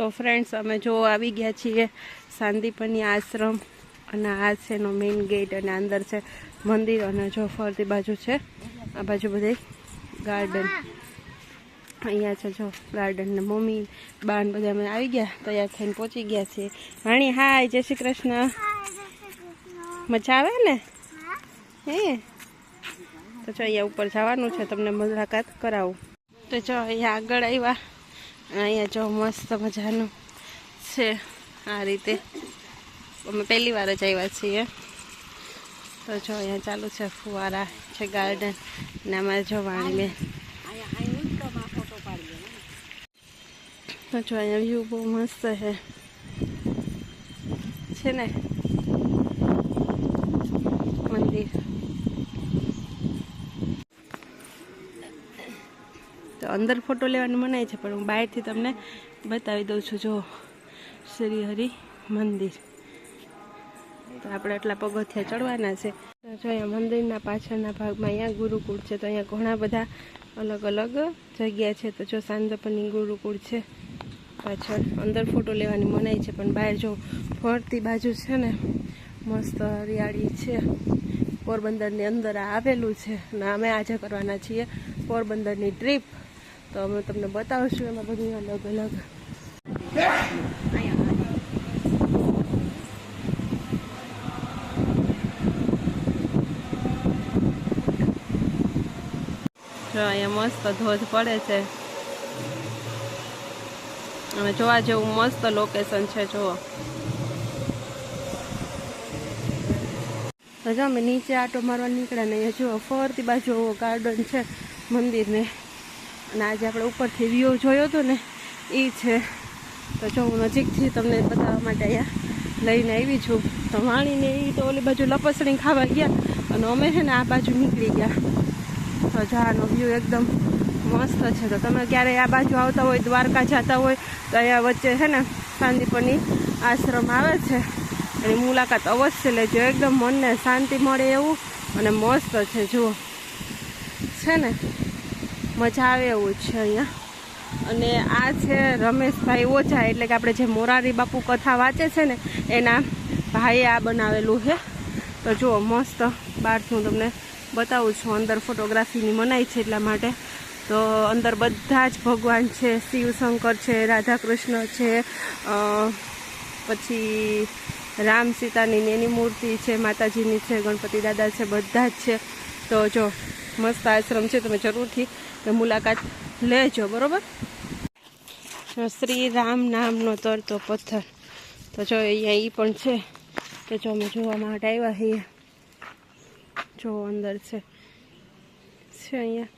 તો ફ્રેન્ડ્સ અમે જો આવી ગયા છીએ સાંદીપની આશ્રમ અને આ છે એનો મેઇન ગેટ અને અંદર છે મંદિર અને જો ફરતી બાજુ છે આ બાજુ બધી ગાર્ડન અહીંયા છે જો ગાર્ડન ને મમ્મી બાન બધા અમે આવી ગયા તૈયાર થઈને પહોંચી ગયા છીએ વાણી હાય જય શ્રી કૃષ્ણ મજા આવે ને હે તો જો અહીંયા ઉપર જવાનું છે તમને મુલાકાત કરાવું તો જો અહીંયા આગળ આવ્યા અહીંયા જો મસ્ત મજાનું છે આ રીતે અમે પહેલી વાર જ આવ્યા છીએ તો જો અહીંયા ચાલુ છે ફુવારા છે ગાર્ડન ને અમારે જો વાણી તો જો અહીંયા વ્યૂ બહુ મસ્ત છે ને મંદિર તો અંદર ફોટો લેવાનું મનાય છે પણ હું બહારથી તમને બતાવી દઉં છું જો શ્રી હરિ મંદિર તો આપણે એટલા પગથિયા ચડવાના છે જો અહીંયા મંદિરના પાછળના ભાગમાં અહીંયા ગુરુકુળ છે તો અહીંયા ઘણા બધા અલગ અલગ જગ્યા છે તો જો સાંદીપની ગુરુકુળ છે પાછળ અંદર ફોટો લેવાની મનાય છે પણ બહાર જો ફરતી બાજુ છે ને મસ્ત હરિયાળી છે પોરબંદરની અંદર આવેલું છે અને અમે આજે કરવાના છીએ પોરબંદરની ટ્રીપ તો અમે તમને બતાવશું એમાં બધું અલગ અલગ જો અહીંયા મસ્ત ધોધ પડે છે અને જોવા જેવું મસ્ત લોકેશન છે જુઓ તો જો અમે નીચે આટો મારવા નીકળ્યા ને અહીંયા જુઓ ફરતી બાજુ ગાર્ડન છે મંદિરને અને આજે આપણે ઉપરથી વ્યૂ જોયો હતો ને એ છે તો જો હું નજીકથી તમને બતાવવા માટે અહીંયા લઈને આવી છું તો વાણીને એ તો ઓલી બાજુ લપસણી ખાવા ગયા અને અમે છે ને આ બાજુ નીકળી ગયા તો જાનો વ્યૂ એકદમ મસ્ત છે તો તમે ક્યારેય આ બાજુ આવતા હોય દ્વારકા જતા હોય તો અહીંયા વચ્ચે છે ને સાંદીપની આશ્રમ આવે છે એની મુલાકાત અવશ્ય લેજો એકદમ મનને શાંતિ મળે એવું અને મસ્ત છે જુઓ છે ને મજા આવે એવું છે અહીંયા અને આ છે રમેશભાઈ ઓઝા એટલે કે આપણે જે મોરારી બાપુ કથા વાંચે છે ને એના ભાઈએ આ બનાવેલું છે તો જુઓ મસ્ત બહારથી હું તમને બતાવું છું અંદર ફોટોગ્રાફીની મનાઈ છે એટલા માટે તો અંદર બધા જ ભગવાન છે શિવશંકર છે રાધા કૃષ્ણ છે પછી રામ સીતાની એની મૂર્તિ છે માતાજીની છે ગણપતિ દાદા છે બધા જ છે તો જો મસ્ત આશ્રમ છે તમે જરૂરથી મુલાકાત લેજો બરાબર શ્રી રામ નામનો તરતો પથ્થર તો જો અહીંયા એ પણ છે તો જો અમે જોવા માટે આવ્યા છીએ જો અંદર છે અહીંયા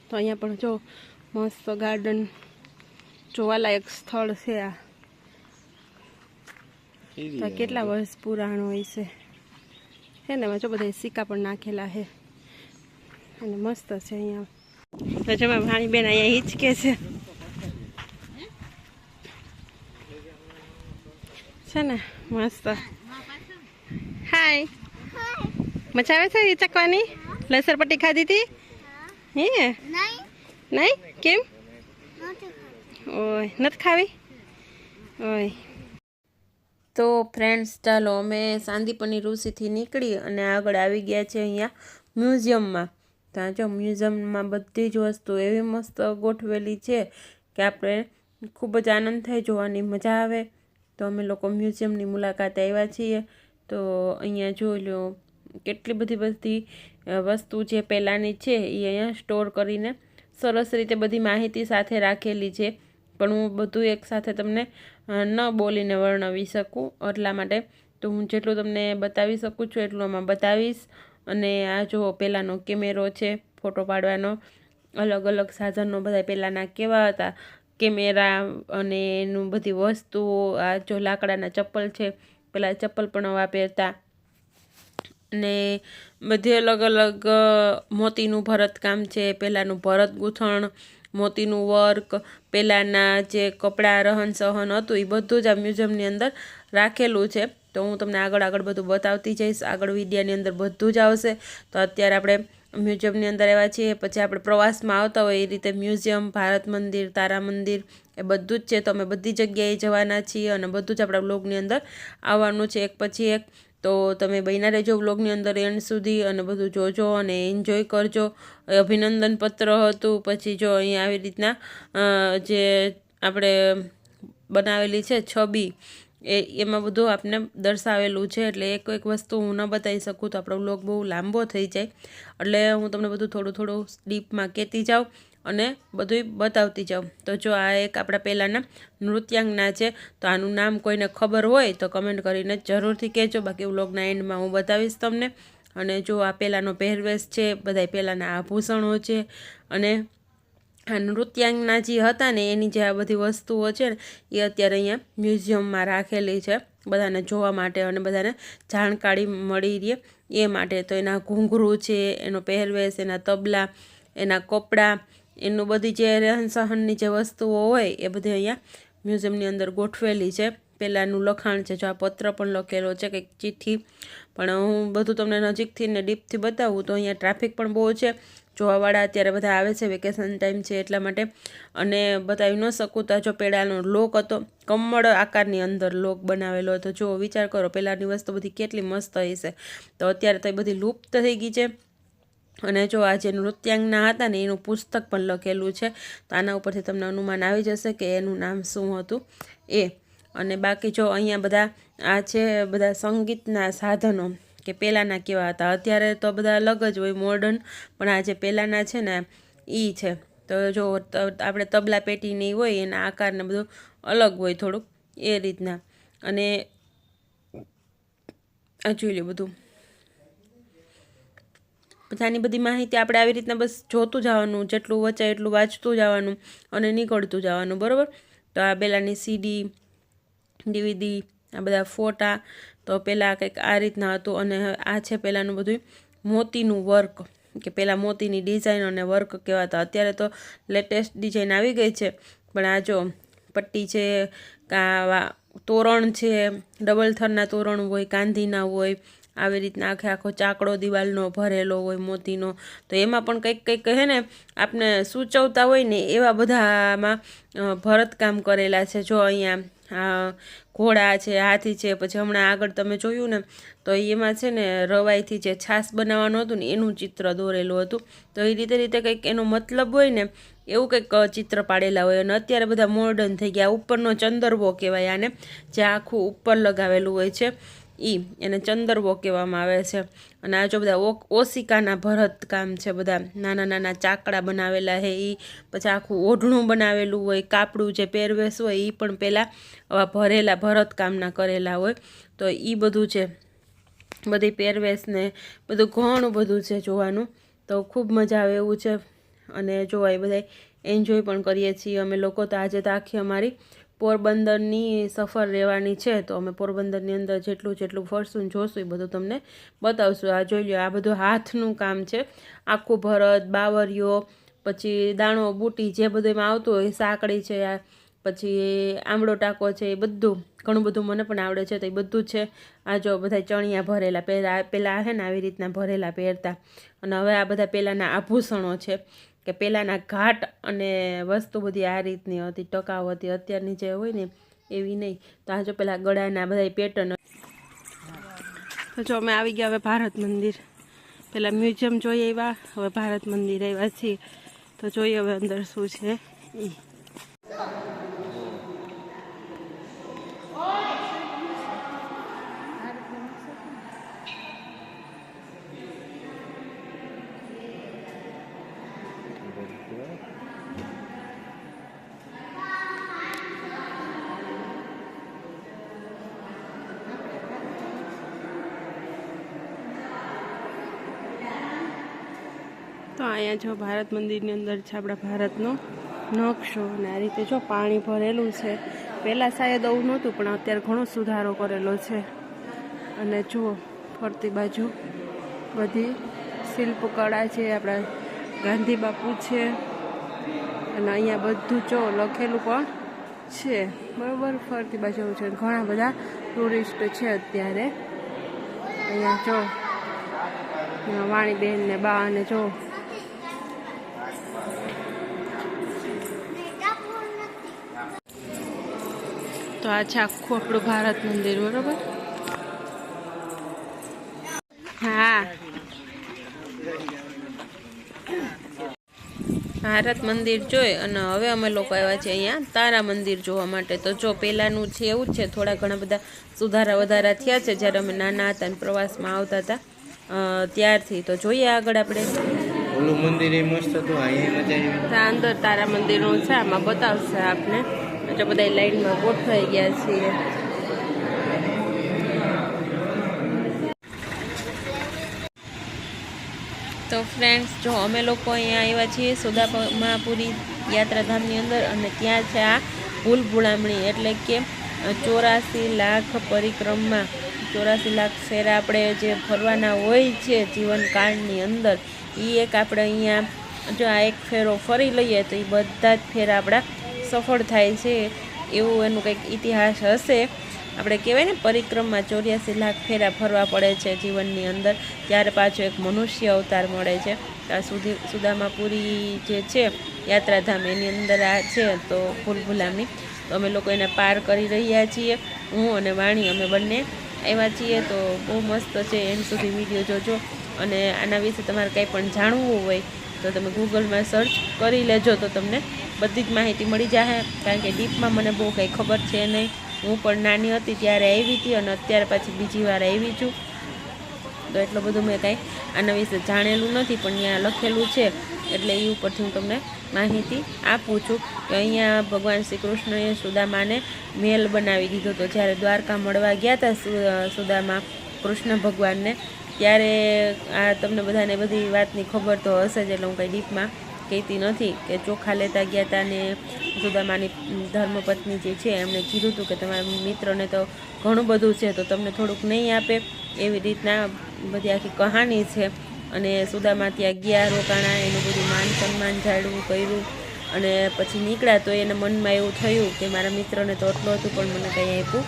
તો અહીંયા પણ જો મસ્ત ગાર્ડન જોવાલાયક સ્થળ છે આ તો કેટલા વર્ષ પુરાણો હોય છે ને એમાં જો બધા સિક્કા પણ નાખેલા છે અને મસ્ત છે અહીંયા તો જો ભાણી બેન અહીંયા હિચકે છે ને મસ્ત હાય મજા આવે છે હિચકવાની લસરપટ્ટી ખાધી હતી હે નહીં કેમ ઓય નથી ખાવી ઓય તો ફ્રેન્ડ્સ ચાલો અમે સાંદીપની ઋષિથી નીકળી અને આગળ આવી ગયા છે અહીંયા મ્યુઝિયમમાં ત્યાં જો મ્યુઝિયમમાં બધી જ વસ્તુ એવી મસ્ત ગોઠવેલી છે કે આપણે ખૂબ જ આનંદ થાય જોવાની મજા આવે તો અમે લોકો મ્યુઝિયમની મુલાકાતે આવ્યા છીએ તો અહીંયા જોઈ લો કેટલી બધી વસ્તુ જે પહેલાંની છે એ અહીંયા સ્ટોર કરીને સરસ રીતે બધી માહિતી સાથે રાખેલી છે પણ હું બધું એકસાથે તમને ન બોલીને વર્ણવી શકું એટલા માટે તો હું જેટલું તમને બતાવી શકું છું એટલું આમાં બતાવીશ અને આ જો પહેલાંનો કેમેરો છે ફોટો પાડવાનો અલગ અલગ સાધનો બધા પહેલાંના કેવા હતા કેમેરા અને એનું બધી વસ્તુઓ આ જો લાકડાના ચપ્પલ છે પહેલાં ચપ્પલ પણ આવા પહેરતા અને બધી અલગ અલગ મોતીનું ભરતકામ છે પહેલાંનું ભરત ગૂંથણ મોતીનું વર્ક પહેલાંના જે કપડાં રહન સહન હતું એ બધું જ આ મ્યુઝિયમની અંદર રાખેલું છે તો હું તમને આગળ બધું બતાવતી જઈશ આગળ વિડીયોની અંદર બધું જ આવશે તો અત્યારે આપણે મ્યુઝિયમની અંદર આવ્યા છીએ. પછી આપણે પ્રવાસમાં આવતા હોય એ રીતે મ્યુઝિયમ, ભારત મંદિર, તારા મંદિર એ બધું જ છે. તો અમે બધી જગ્યાએ જવાના છીએ અને બધું જ આપણા વ્લોગની અંદર આવવાનું છે એક પછી એક. તો તમે બન્યા રહેજો વ્લોગની અંદર એન્ડ સુધી અને બધું જોજો અને એન્જોય કરજો. અભિનંદન પત્ર હતું. પછી જો અહીંયા આવી રીતના જે આપણે બનાવેલી છે છબી એમાં બધું આપને દર્શાવેલું છે. એટલે એક વસ્તુ હું ન બતાવી શકું તો આપણો વ્લોગ બહુ લાંબો થઈ જાય. એટલે હું તમને બધું થોડું ડીપમાં કહેતી જાઉં અને બધું બતાવતી જાઉં. તો જો આ એક આપણા પહેલાંના નૃત્યાંગના છે. તો આનું નામ કોઈને ખબર હોય તો કમેન્ટ કરીને જરૂરથી કહેજો. બાકી વ્લોગના એન્ડમાં હું બતાવીશ તમને. અને જો આ પહેલાંનો પહેરવેશ છે, બધા પહેલાંના આભૂષણો છે. અને આ નૃત્યાંગના જે હતા ને એની જે આ બધી વસ્તુઓ છે ને એ અત્યારે અહીંયા મ્યુઝિયમમાં રાખેલી છે બધાને જોવા માટે અને બધાને જાણકારી મળી રહે એ માટે. તો એના ઘૂંઘરું છે, એનો પહેરવેશ, એના તબલા, એના કપડાં, એનું બધી જે રહેન સહનની જે વસ્તુઓ હોય એ બધી અહીંયા મ્યુઝિયમની અંદર ગોઠવેલી છે. પહેલાંનું લખાણ છે. જો આ પત્ર પણ લખેલો છે, કંઈક ચિઠ્ઠી. પણ હું બધું તમને નજીકથી ને ડીપથી બતાવું તો અહીંયા ટ્રાફિક પણ બહુ છે. જોવાવાળા અત્યારે બધા આવે છે, વેકેશન ટાઈમ છે એટલા માટે. અને બતાવી ન શકું. તો જો પેડાનો લોક હતો, કમળ આકારની અંદર લોક બનાવેલો હતો. જો વિચાર કરો પહેલાંની વસ્તુ બધી કેટલી મસ્ત હશે. તો અત્યારે તો એ બધી લુપ્ત થઈ ગઈ છે. અને જો આ જે નૃત્યાંગના હતા ને એનું પુસ્તક પણ લખેલું છે. તો આના ઉપરથી તમને અનુમાન આવી જશે કે એનું નામ શું હતું એ. અને બાકી જો અહીંયા બધા આ છે બધા સંગીતના સાધનો કે પહેલાંના કેવા હતા. અત્યારે તો બધા અલગ જ હોય મોડર્ન, પણ આ જે પહેલાંના છે ને એ છે. તો જો આપણે તબલા પેટીની હોય એના આકારને બધું અલગ હોય થોડુંક એ રીતના. અને આ જોઈ લો બધું. પછી આની બધી માહિતી આપણે આવી રીતના બસ જોતું જવાનું, જેટલું વચાય એટલું વાંચતું જવાનું અને નીકળતું જવાનું, બરાબર. તો આ પહેલાંની સીડી, ડીવીડી, આ બધા ફોટા તો પહેલાં કંઈક આ રીતના હતું. અને આ છે પહેલાંનું બધું મોતીનું વર્ક, કે પહેલાં મોતીની ડિઝાઇન અને વર્ક કેવા હતા. અત્યારે તો લેટેસ્ટ ડિઝાઇન આવી ગઈ છે. પણ આ જો પટ્ટી છે, તોરણ છે, ડબલ થરના તોરણ હોય, કાંધીના હોય, આવી રીતના આખો ચાકડો દિવાલનો ભરેલો હોય મોતીનો. તો એમાં પણ કંઈક હે ને આપણે સૂચવતા હોય ને એવા બધામાં ભરતકામ કરેલા છે. જો અહીંયા ઘોડા છે, હાથી છે. પછી હમણાં આગળ તમે જોયું ને તો એમાં છે ને રવાઈથી જે છાશ બનાવવાનું હતું ને એનું ચિત્ર દોરેલું હતું. તો એ રીતે કંઈક એનો મતલબ હોય ને એવું કંઈક ચિત્ર પાડેલા હોય. અને અત્યારે બધા મોડર્ન થઈ ગયા. ઉપરનો ચંદરવો કહેવાય આને, જે આખું ઉપર લગાવેલું હોય છે એને ચંદરવો કહેવામાં આવે છે. અને આ જો બધા ઓશિકાના ભરતકામ છે, બધા નાના નાના ચાકડા બનાવેલા છે એ. પછી આખું ઓઢણું બનાવેલું હોય, કાપડું જે પહેરવેશ હોય એ પણ પહેલાં આવા ભરેલા ભરતકામના કરેલા હોય. તો એ બધું છે, બધી પહેરવેશને બધું ઘણું બધું છે જોવાનું. તો ખૂબ મજા આવે એવું છે. અને જોવા એ બધા એન્જોય પણ કરીએ છીએ અમે લોકો. તો આજે તો આખી અમારી પોરબંદરની સફર રહેવાની છે. તો અમે પોરબંદરની અંદર જેટલું ફરશું જોશું એ બધું તમને બતાવશું. આ જોઈ લો, આ બધું હાથનું કામ છે. આખું ભરત, બાવરીઓ, પછી દાણો બુટી જે બધું એમાં આવતું હોય, સાંકળી છે, પછી આમળો ટાંકો છે, એ બધું ઘણું બધું મને પણ આવડે છે. તો એ બધું છે. આ જો બધા ચણિયા ભરેલા પહેલાં છે ને આવી રીતના ભરેલા પહેરતા. અને હવે આ બધા પહેલાંના આભૂષણો છે, કે પહેલાંના ઘાટ અને વસ્તુ બધી આ રીતની હતી, ટકાઉ હતી. અત્યારની જે હોય ને એવી નહીં. તો આ જો પહેલાં ગળાના બધા પેટર્ન. તો જો અમે આવી ગયા હવે ભારત મંદિર. પહેલાં મ્યુઝિયમ જોઈએ આવ્યા, હવે ભારત મંદિર આવ્યા છીએ. તો જોઈએ હવે અંદર શું છે એ. તો અહીંયા જો ભારત મંદિરની અંદર છે આપણા ભારતનો નકશો. અને આ રીતે જો પાણી ભરેલું છે. પહેલાં શાયદ આવું નહોતું, પણ અત્યારે ઘણો સુધારો કરેલો છે. અને જુઓ ફરતી બાજુ બધી શિલ્પકળા છે, આપણા ગાંધી બાપુ છે. અને અહીંયા બધું જો લખેલું પણ છે, બરાબર. ફરતી બાજુ છે. ઘણા બધા ટુરિસ્ટ છે અત્યારે અહીંયા જો. વાણીબેન ને બા ને જો તો આ છે આખું આપણું ભારત મંદિર, બરોબર. હા, ભારત મંદિર જોઈ અને હવે અમે લોકો આવ્યા છે અહીંયા તારા મંદિર જોવા માટે. તો જો પહેલાંનું છે એવું જ છે, થોડા ઘણા બધા સુધારા વધારા થયા છે જ્યારે અમે નાના હતા અને પ્રવાસમાં આવતા હતા ત્યારથી. તો જોઈએ આગળ આપણે. ઓલું મંદિર એ મસ્ત હતું, અહીંયા મજા આવી. અંદર તારા મંદિરનું છે, આમાં બતાવશે આપને. એટલે બધા લાઈનમાં ગોઠવાઈ ગયા છીએ. તો ફ્રેન્ડ્સ, જો અમે લોકો અહીંયા આવ્યા છીએ સુદામાપુરી યાત્રાધામની અંદર, અને ત્યાં છે આ ભૂલભુલામણી, એટલે કે 84 લાખ પરિક્રમા, 84 લાખ ફેરા આપણે જે ફરવાના હોય છે જીવનકાળની અંદર, એ એક આપણે અહીંયા જો આ એક ફેરો ફરી લઈએ તો એ બધા જ ફેરા આપણા સફળ થાય છે, એવું એનું કંઈક ઇતિહાસ હશે. આપણે કહેવાય ને પરિક્રમા 84 લાખ ફેરા ફરવા પડે છે જીવનની અંદર, ત્યારે પાછો એક મનુષ્ય અવતાર મળે છે. આ સુદામાપુરી જે છે યાત્રાધામ, એની અંદર આ છે તો ભૂલભુલામણી. તો અમે લોકો એને પાર કરી રહ્યા છીએ, હું અને વાણી, અમે બંને આવ્યા છીએ. તો બહુ મસ્ત છે, એન્ડ સુધી વિડીયો જોજો. અને આના વિશે તમારે કંઈ પણ જાણવું હોય તો તમે ગૂગલમાં સર્ચ કરી લેજો, તો તમને બધી જ માહિતી મળી જશે. કારણ કે ડીપમાં મને બહુ કંઈ ખબર છે નહીં. હું પણ નાની હતી ત્યારે આવી હતી અને અત્યારે પાછી બીજી વાર આવી છું, તો એટલું બધું મેં કાંઈ આના વિશે જાણેલું નથી, પણ ત્યાં લખેલું છે એટલે એ ઉપરથી હું તમને માહિતી આપું છું. કે અહીંયા ભગવાન શ્રી કૃષ્ણએ સુદામાને મહેલ બનાવી દીધો હતો. જ્યારે દ્વારકા મળવા ગયા હતા સુદામા કૃષ્ણ ભગવાનને, ત્યારે આ તમને બધાને બધી વાતની ખબર તો હશે જ, એટલે હું કંઈ ડીપમાં કહેતી નથી. કે ચોખા લેતા ગયા હતા ને સુદામાની ધર્મપત્ની જે છે એમણે કીધું હતું કે તમારા મિત્રને તો ઘણું બધું છે, તો તમને થોડુંક નહીં આપે, એવી રીતના બધી આખી કહાની છે. અને સુદામા ત્યાં ગયા, રોકાણા, એનું બધું માન સન્માન જાળવું કર્યું, અને પછી નીકળ્યા તો એને મનમાં એવું થયું કે મારા મિત્રને તો એટલું હતું પણ મને કંઈ આપ્યું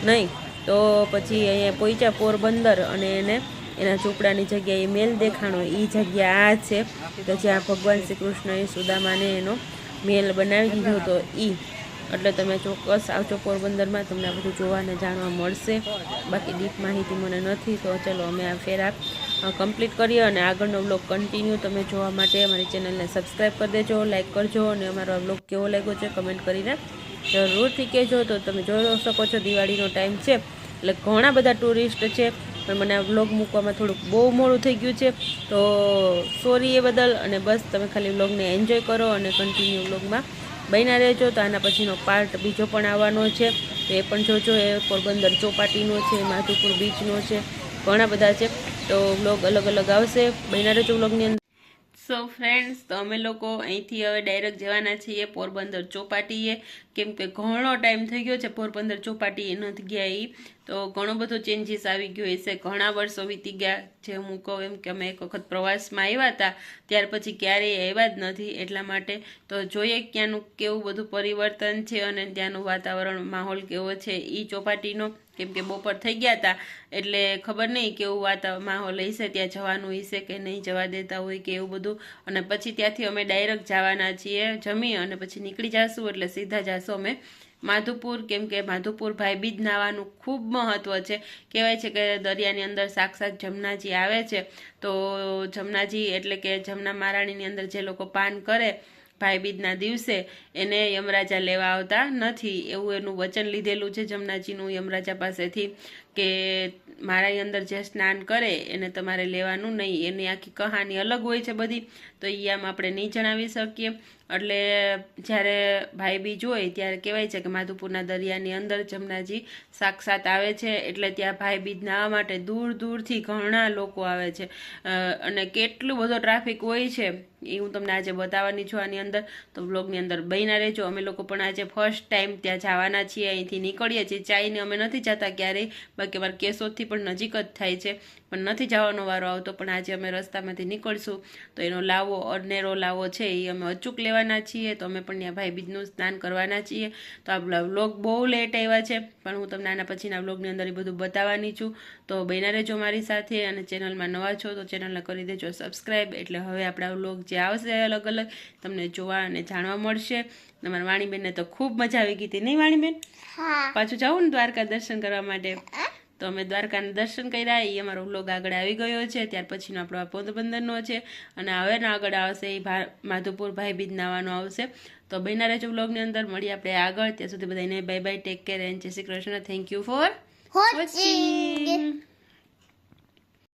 નહીં. તો પછી અહીંયા પહોંચ્યા પોરબંદર, અને એને એના ઝૂંપડાની જગ્યાએ મેલ દેખાણો, એ જગ્યા આ છે તો જ્યાં ભગવાન શ્રી કૃષ્ણએ સુદામાને એનો મેલ બનાવી દીધો હતો. એટલે તમે ચોક્કસ આવજો પોરબંદરમાં, તમને આ બધું જોવાને જાણવા મળશે. બાકી ડીપ માહિતી મને નથી. તો ચલો અમે આ ફેરા કમ્પ્લીટ કરીએ, અને આગળનો બ્લોગ કન્ટિન્યુ તમે જોવા માટે અમારી ચેનલને સબસ્ક્રાઈબ કરી દેજો, લાઇક કરજો, અને અમારો આ બ્લોગ કેવો લાગ્યો છે કમેન્ટ કરીને જરૂરથી કહેજો. તો તમે જોઈ શકો છો દિવાળીનો ટાઈમ છે એટલે ઘણા બધા ટુરિસ્ટ છે, પણ મને આ વ્લોગ મૂકવામાં થોડુંક બહુ મોડું થઈ ગયું છે, તો સોરી એ બદલ. અને બસ તમે ખાલી વ્લોગને એન્જોય કરો અને કન્ટિન્યુ વ્લોગમાં બન્યા રહેજો. તો આના પછીનો પાર્ટ બીજો પણ આવવાનો છે, તો એ પણ જોજો. એ પોરબંદર ચોપાટીનો છે, માધુપુર બીચનો છે, ઘણા બધા છે, તો વ્લોગ અલગ અલગ આવશે. બન્યા રહેજો વ્લોગની અંદર. સો ફ્રેન્ડ્સ, તો અમે લોકો અહીંથી હવે ડાયરેક્ટ જવાના છીએ પોરબંદર ચોપાટીએ, કેમ કે ઘણો ટાઈમ થઈ ગયો છે પોરબંદર ચોપાટીએ નથી ગયા. તો ઘણો બધો ચેન્જીસ આવી ગયો હશે, ઘણા વર્ષો વીતી ગયા. જે હું કહું એમ કે અમે એક વખત પ્રવાસમાં આવ્યા હતા, ત્યાર પછી ક્યારેય આવ્યા જ નથી, એટલા માટે. તો જોઈએ ક્યાંનું કેવું બધું પરિવર્તન છે અને ત્યાંનું વાતાવરણ માહોલ કેવો છે એ ચોપાટીનો, કેમ કે બપોર થઈ ગયા હતા એટલે ખબર નહીં કેવું માહોલ હશે, ત્યાં જવાનું હશે કે નહીં જવા દેતા હોય કે એવું બધું. અને પછી ત્યાંથી અમે ડાયરેક્ટ જવાના છીએ, જમી અને પછી નીકળી જઈશું, એટલે સીધા જઈશું અમે માધુપુર, કેમ કે માધુપુર ભાઈબીજ નાવાનું ખૂબ મહત્વ છે. કહેવાય છે કે દરિયાની અંદર સાક્ષાત જમનાજી આવે છે, તો જમનાજી એટલે કે જમના મહારાણીની અંદર જે લોકો પાન કરે ભાઈબીજના દિવસે, એને યમરાજા લેવા આવતા નથી, એવું એનું વચન લીધેલું છે જમનાજીનું યમરાજા પાસેથી, કે મારાની અંદર જે સ્નાન કરે એને તમારે લેવાનું નહીં. એની આખી કહાની અલગ હોય છે બધી, તો એ આમ આપણે નહીં જણાવી શકીએ. એટલે જ્યારે ભાઈબીજ હોય ત્યારે કહેવાય છે કે માધુપુરના દરિયાની અંદર જમનાજી સાક્ષાત આવે છે, એટલે ત્યાં ભાઈબીજ નાહવા માટે દૂર દૂરથી ઘણા લોકો આવે છે. અને કેટલું બધો ટ્રાફિક હોય છે એ હું તમને આજે બતાવવાની છું આની અંદર, તો બ્લોગની અંદર બન્યા રહેજો. અમે લોકો પણ આજે ફર્સ્ટ ટાઈમ ત્યાં જવાના છીએ, અહીંથી નીકળીએ છીએ. ચાઈને અમે નથી જતા ક્યારેય, બાકી અમારે કેશોદથી પણ નજીક જ થાય છે, પણ નથી જવાનો વારો આવતો. પણ આજે અમે રસ્તામાંથી નીકળશું તો એનો લાવો, અનેરો લાવો છે એ અમે અચૂક લેવાની જવાના છીએ, તો અમે પણ ત્યાં ભાઈ બીજનું સ્નાન કરવાના છીએ. તો આપણા વ્લોગ બહુ લેટ આવ્યા છે, પણ હું તમને આના પછીના વ્લોગની અંદર એ બધું બતાવવાની છું. તો બન્યા રહેજો મારી સાથે, અને ચેનલમાં નવા છો તો ચેનલને કરી દેજો સબસ્ક્રાઈબ. એટલે હવે આપણા વ્લોગ જે આવશે અલગ અલગ તમને જોવા અને જાણવા મળશે. તમારા વાણીબેનને તો ખૂબ મજા આવી ગઈ હતી, નહીં વાણીબેન? પાછું જાઉં ને દ્વારકા દર્શન કરવા માટે. તો અમે દ્વારકાના દર્શન કર્યા. એ અમારો વ્લોગ આગળ આવી ગયો છે. ત્યાર પછીનો આપણો આ પોરબંદરનો છે, અને હવે આગળ આવશે એ માધુપુર ભાઈ બીજ નાવાનો આવશે. તો બન્યા રહેજો વ્લોગની અંદર. મળીએ આપણે આગળ. ત્યાં સુધી બધાને bye bye, take care and જય Shri Krishna. Thank you for watching.